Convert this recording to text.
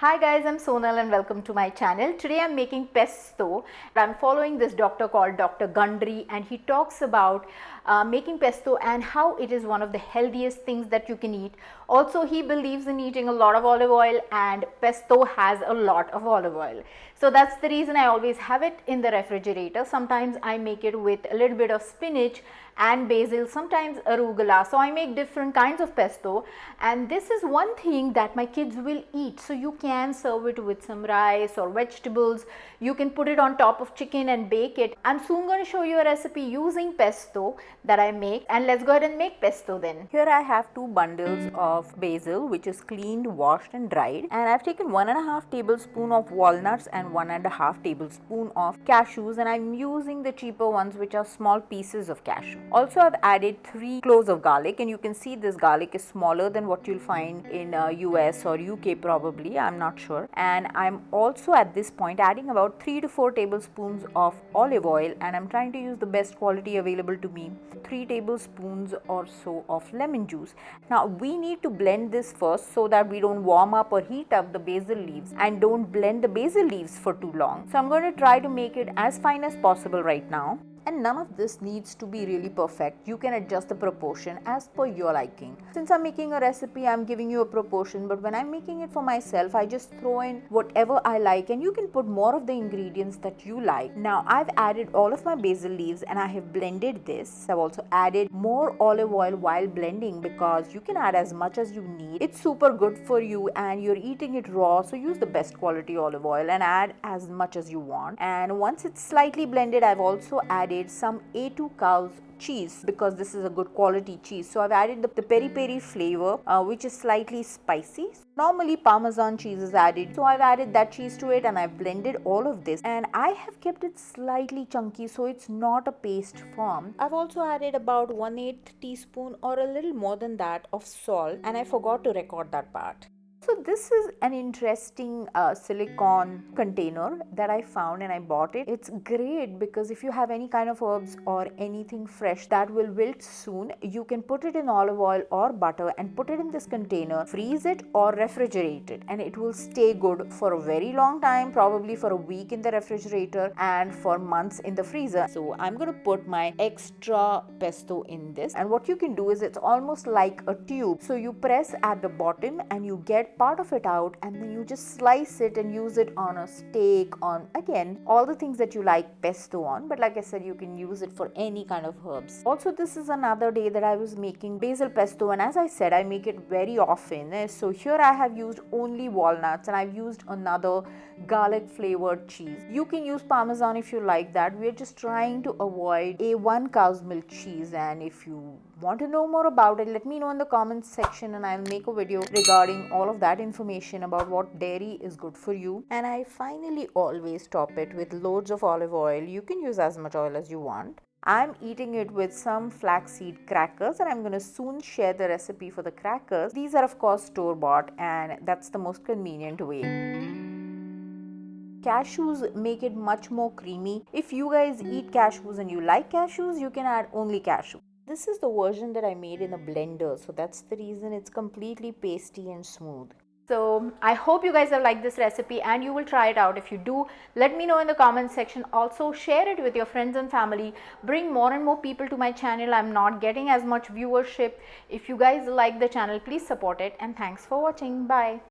Hi guys, I'm Sonal and welcome to my channel. Today I'm making pesto. I'm following this doctor called Dr. Gundry, and he talks about making pesto and how it is one of the healthiest things that you can eat. Also, he believes in eating a lot of olive oil, and pesto has a lot of olive oil. So that's the reason I always have it in the refrigerator. Sometimes I make it with a little bit of spinach and basil, sometimes arugula. So I make different kinds of pesto, and this is one thing that my kids will eat. So you can serve it with some rice or vegetables. You can put it on top of chicken and bake it. I'm soon going to show you a recipe using pesto that I make, and let's go ahead and make pesto then. Here I have 2 bundles of basil, which is cleaned, washed and dried, and I've taken 1.5 tablespoon of walnuts and 1.5 tablespoon of cashews, and I'm using the cheaper ones, which are small pieces of cashew. Also, I've added 3 cloves of garlic, and you can see this garlic is smaller than what you'll find in US or UK probably, I'm not sure. And I'm also at this point adding about 3 to 4 tablespoons of olive oil, and I'm trying to use the best quality available to me. 3 tablespoons or so of lemon juice. Now we need to blend this first so that we don't warm up or heat up the basil leaves, and don't blend the basil leaves for too long. So I'm going to try to make it as fine as possible right now. And none of this needs to be really perfect. You can adjust the proportion as per your liking. Since I'm making a recipe, I'm giving you a proportion, but when I'm making it for myself, I just throw in whatever I like, and you can put more of the ingredients that you like. Now I've added all of my basil leaves and I have blended this. I've also added more olive oil while blending, because you can add as much as you need. It's super good for you and you're eating it raw, so use the best quality olive oil and add as much as you want. And once it's slightly blended, I've also added some A2 cow's cheese, because this is a good quality cheese. So I've added the peri peri flavor, which is slightly spicy. Normally Parmesan cheese is added, so I've added that cheese to it, and I've blended all of this, and I have kept it slightly chunky so it's not a paste form. I've also added about 1/8 teaspoon or a little more than that of salt, and I forgot to record that part. So this is an interesting silicone container that I found, and I bought it. It's great because if you have any kind of herbs or anything fresh that will wilt soon, you can put it in olive oil or butter and put it in this container, freeze it or refrigerate it, and it will stay good for a very long time, probably for a week in the refrigerator and for months in the freezer. So I'm going to put my extra pesto in this, and what you can do is it's almost like a tube. So you press at the bottom and you get part of it out, and then you just slice it and use it on a steak, on again all the things that you like pesto on, but like I said, you can use it for any kind of herbs. Also, this is another day that I was making basil pesto, and as I said, I make it very often. So here I have used only walnuts, and I've used another garlic flavored cheese. You can use Parmesan if you like that. We're just trying to avoid A1 cow's milk cheese, and if you want to know more about it, let me know in the comments section, and I'll make a video regarding all of that information about what dairy is good for you. And I finally always top it with loads of olive oil. You can use as much oil as you want. I'm eating it with some flaxseed crackers, and I'm going to soon share the recipe for the crackers. These are of course store-bought, and that's the most convenient way. Cashews make it much more creamy. If you guys eat cashews and you like cashews, you can add only cashew. This is the version that I made in a blender, so that's the reason it's completely pasty and smooth. So I hope you guys have liked this recipe and you will try it out. If you do, let me know in the comments section. Also share it with your friends and family. Bring more and more people to my channel. I'm not getting as much viewership. If you guys like the channel, please support it, and thanks for watching. Bye.